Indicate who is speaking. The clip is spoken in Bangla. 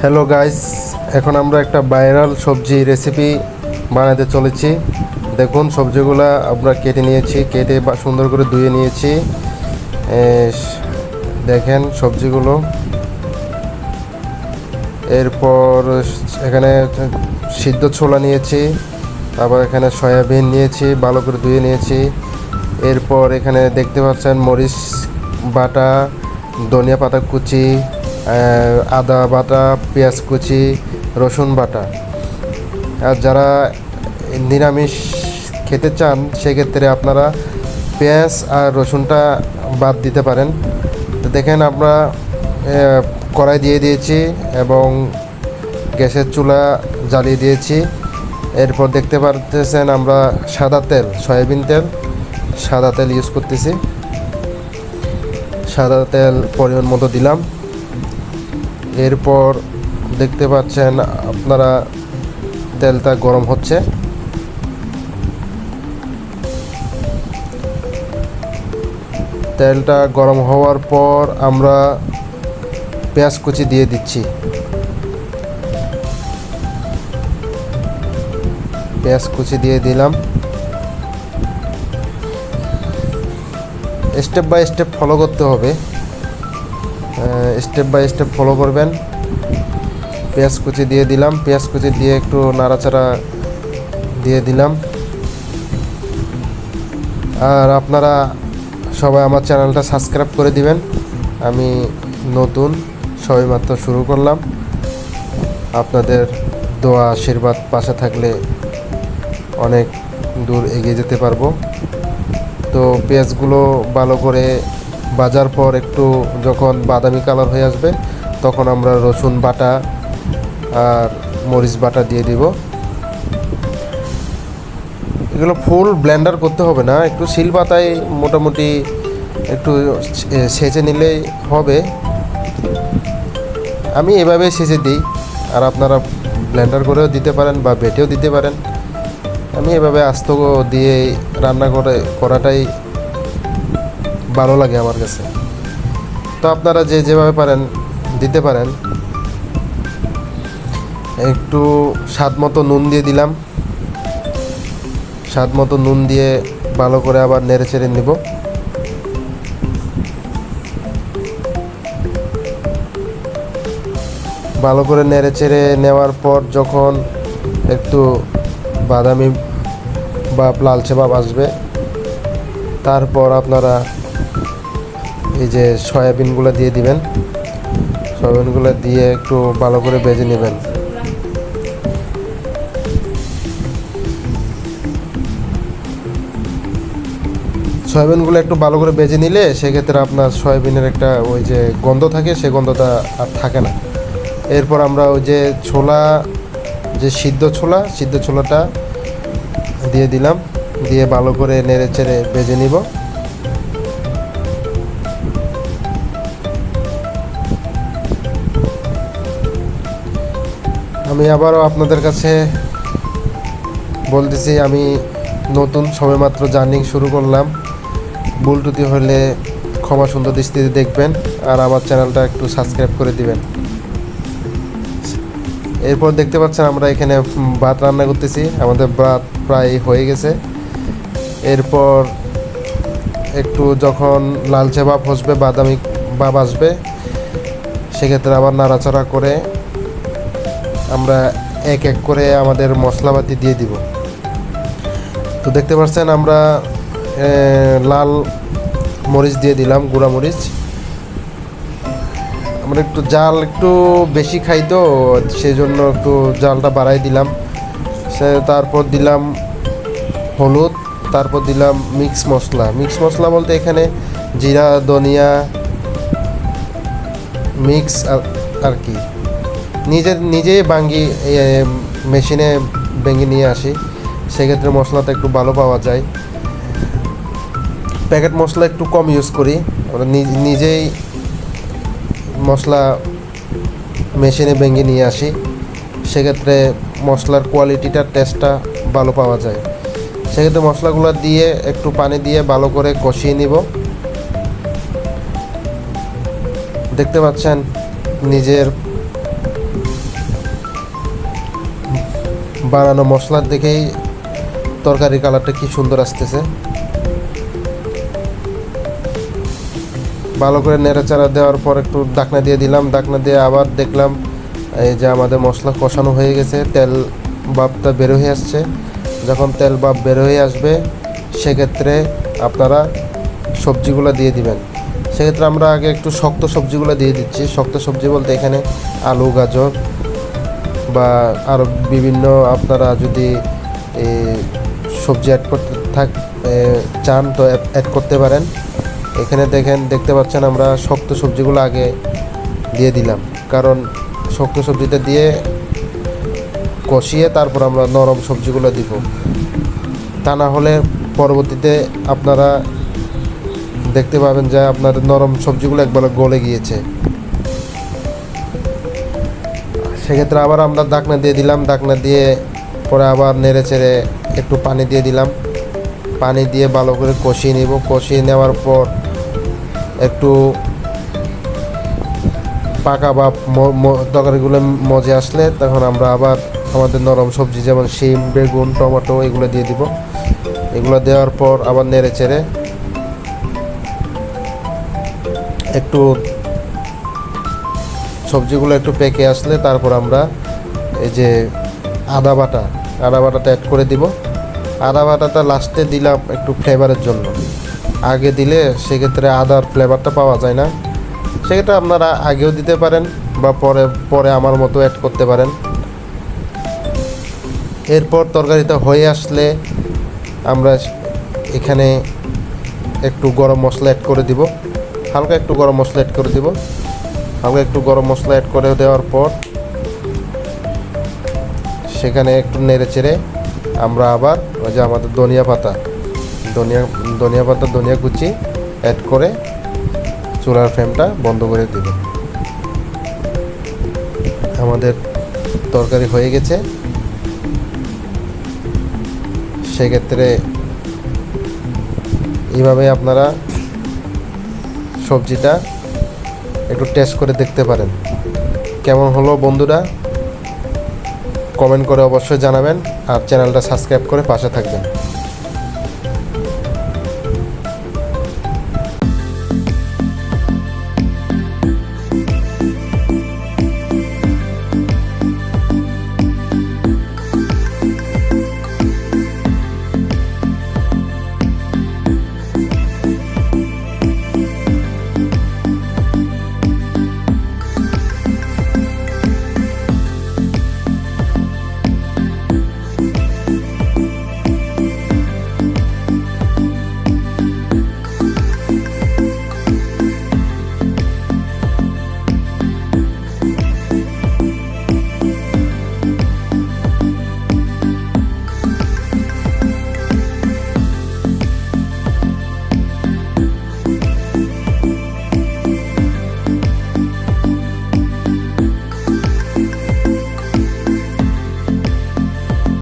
Speaker 1: হ্যালো গাইস, এখন আমরা একটা ভাইরাল সবজি রেসিপি বানাতে চলেছি। দেখুন, সবজিগুলো আমরা কেটে নিয়েছি, কেটে সুন্দর করে ধুয়ে নিয়েছি। দেখেন সবজিগুলো। এরপর এখানে সিদ্ধ ছোলা নিয়েছি, আবার এখানে সয়াবিন নিয়েছি, ভালো করে ধুয়ে নিয়েছি। এরপর এখানে দেখতে পাচ্ছেন মরিচ বাটা, ধনিয়া পাতা কুচি, আদা বাটা, পেঁয়াজ কুচি, রসুন বাটা। আর যারা নিরামিষ খেতে চান সেক্ষেত্রে আপনারা পেঁয়াজ আর রসুনটা বাদ দিতে পারেন। তো দেখেন, আমরা কড়াই দিয়ে দিয়েছি এবং গ্যাসের চুলা জ্বালিয়ে দিয়েছি। এরপর দেখতে পারতেছেন আমরা সাদা তেল, সয়াবিন তেল, সাদা তেল ইউজ করতেছি। সাদা তেল পরিমাণ মতো দিলাম। এরপর দেখতে পাচ্ছেন আপনারা তেলটা গরম হচ্ছে। তেলটা গরম হওয়ার পর আমরা পেঁয়াজ কুচি দিয়ে দিচ্ছি। পেঁয়াজ কুচি দিয়ে দিলাম। স্টেপ বাই স্টেপ ফলো করতে হবে, স্টেপ বাই স্টেপ ফলো করবেন। পেঁয়াজ কুচি দিয়ে দিলাম, পেঁয়াজ কুচি দিয়ে একটু নাড়াচাড়া দিয়ে দিলাম। আর আপনারা সবাই আমার চ্যানেলটা সাবস্ক্রাইব করে দিবেন। আমি নতুন, সবেমাত্র শুরু করলাম। আপনাদের দোয়া আশীর্বাদ পাশে থাকলে অনেক দূর এগিয়ে যেতে পারবো। তো পেঁয়াজগুলো ভালো করে ভাজার পর একটু যখন বাদামি কালার হয়ে আসবে তখন আমরা রসুন বাটা আর মরিচ বাটা দিয়ে দিব। এগুলো ফুল ব্লেন্ডার করতে হবে না, একটু শিলপাতায় মোটামুটি একটু সেচে নিলেই হবে। আমি এভাবে সেচে দিই, আর আপনারা ব্লেন্ডার করেও দিতে পারেন বা বেটেও দিতে পারেন। আমি এভাবে আস্ত দিয়ে রান্না করাটাই ভালো লাগে আমার কাছে। তো আপনারা যেভাবে পারেন দিতে পারেন। একটু স্বাদ মতো নুন দিয়ে দিলাম। স্বাদ মতো নুন দিয়ে ভালো করে আবার নেড়ে চেড়ে নিব। ভালো করে নেড়ে চেড়ে নেওয়ার পর যখন একটু বাদামি বা লালচে ভাব আসবে, তারপর আপনারা এই যে সয়াবিনগুলো দিয়ে দিবেন। সয়াবিনগুলো দিয়ে একটু ভালো করে ভেজে নেবেন। সয়াবিনগুলো একটু ভালো করে ভেজে নিলে সেক্ষেত্রে আপনার সয়াবিনের একটা ওই যে গন্ধ থাকে, সে গন্ধটা আর থাকে না। এরপর আমরা ওই যে ছোলা, যে সিদ্ধ ছোলাটা দিয়ে দিলাম, দিয়ে ভালো করে নেড়ে চেড়ে ভেজে নিব। আমি আবারও আপনাদের কাছে বলতেছি, আমি নতুন, সবেমাত্র জার্নি শুরু করলাম। ভুল ত্রুটি হলে ক্ষমা সুন্দর দৃষ্টিতে দেখবেন, আর আমার চ্যানেলটা একটু সাবস্ক্রাইব করে দিবেন। এরপর দেখতে পাচ্ছেন আমরা এখানে ভাত রান্না করতেছি। আমাদের ভাত প্রায় হয়ে গেছে। এরপর একটু যখন লালচে ভাব আসবে, বাদামি ভাব আসবে, সেক্ষেত্রে আবার নাড়াচাড়া করে আমরা এক এক করে আমাদের মশলাপাতি দিয়ে দিব। তো দেখতে পাচ্ছেন আমরা লাল মরিচ দিয়ে দিলাম, গুঁড়া মরিচ। আমরা একটু জাল একটু বেশি খাই, তো সেই জন্য একটু জালটা বাড়াই দিলাম। তারপর দিলাম হলুদ, তারপর দিলাম মিক্স মশলা বলতে এখানে জিরা, ধনিয়া মিক্স আর কি। নিজেই মেশিনে ভেঙে নিয়ে আসি, সেক্ষেত্রে মশলাটা একটু ভালো পাওয়া যায়। প্যাকেট মশলা একটু কম ইউজ করি, আমরা নিজেই মশলা মেশিনে ভেঙে নিয়ে আসি, সেক্ষেত্রে মশলার কোয়ালিটিটা, টেস্টটা ভালো পাওয়া যায়। সেক্ষেত্রে মশলাগুলো দিয়ে একটু পানি দিয়ে ভালো করে কষিয়ে নিব। দেখতে পাচ্ছেন নিজের বানানো মশলার দেখেই তরকারি কালারটা কি সুন্দর আসতেছে। ভালো করে নেড়াচাড়া দেওয়ার পর একটু ঢাকনা দিয়ে দিলাম। ঢাকনা দিয়ে আবার দেখলাম এই যে আমাদের মশলা কষানো হয়ে গেছে, তেল ভাবটা বের হয়ে আসছে। যখন তেল ভাব বের হয়ে আসবে সেক্ষেত্রে আপনারা সবজিগুলো দিয়ে দিবেন। সেক্ষেত্রে আমরা আগে একটু শক্ত সবজিগুলো দিয়ে দিচ্ছি। শক্ত সবজি বলতে এখানে আলু, গাজর বা আরও বিভিন্ন আপনারা যদি সবজি অ্যাড করতে চান তো অ্যাড করতে পারেন। এখানে দেখতে পাচ্ছেন আমরা শক্ত সবজিগুলো আগে দিয়ে দিলাম, কারণ শক্ত সবজিটা দিয়ে কষিয়ে তারপর আমরা নরম সবজিগুলো দিব। তা না হলে পরবর্তীতে আপনারা দেখতে পাবেন যে আপনাদের নরম সবজিগুলো একবারে গলে গিয়েছে। সেক্ষেত্রে আবার আমরা ঢাকনা দিয়ে দিলাম। ঢাকনা দিয়ে পরে আবার নেড়ে চেড়ে একটু পানি দিয়ে দিলাম। পানি দিয়ে ভালো করে কষিয়ে নিব। কষিয়ে নেওয়ার পর একটু পাকা বা তরকারিগুলো মজে আসলে তখন আমরা আবার আমাদের নরম সবজি যেমন শিম, বেগুন, টমেটো এগুলো দিয়ে দিব। এগুলো দেওয়ার পর আবার নেড়ে চেড়ে একটু সবজিগুলো একটু পেকে আসলে তারপর আমরা এই যে আদা বাটাটা অ্যাড করে দিব। আদা বাটাটা লাস্টে দিলাম একটু ফ্লেভারের জন্য। আগে দিলে সেক্ষেত্রে আদার ফ্লেভারটা পাওয়া যায় না। সেক্ষেত্রে আপনারা আগেও দিতে পারেন বা পরে আমার মতো অ্যাড করতে পারেন। এরপর তরকারিটা হয়ে আসলে আমরা এখানে একটু গরম মশলা অ্যাড করে দিব। হালকা একটু গরম মশলা অ্যাড করে দেওয়ার পর সেখানে একটু নেড়ে চেড়ে আমরা আবার ওই যে আমাদের ধনিয়া কুচি অ্যাড করে চুলার ফ্লেমটা বন্ধ করে দিব। আমাদের তরকারি হয়ে গেছে। সেক্ষেত্রে এইভাবে আপনারা সবজিটা একটু টেস্ট করে দেখতে পারেন। কেমন হলো বন্ধুরা কমেন্ট করে অবশ্যই জানাবেন, আর চ্যানেলটা সাবস্ক্রাইব করে পাশে থাকবেন।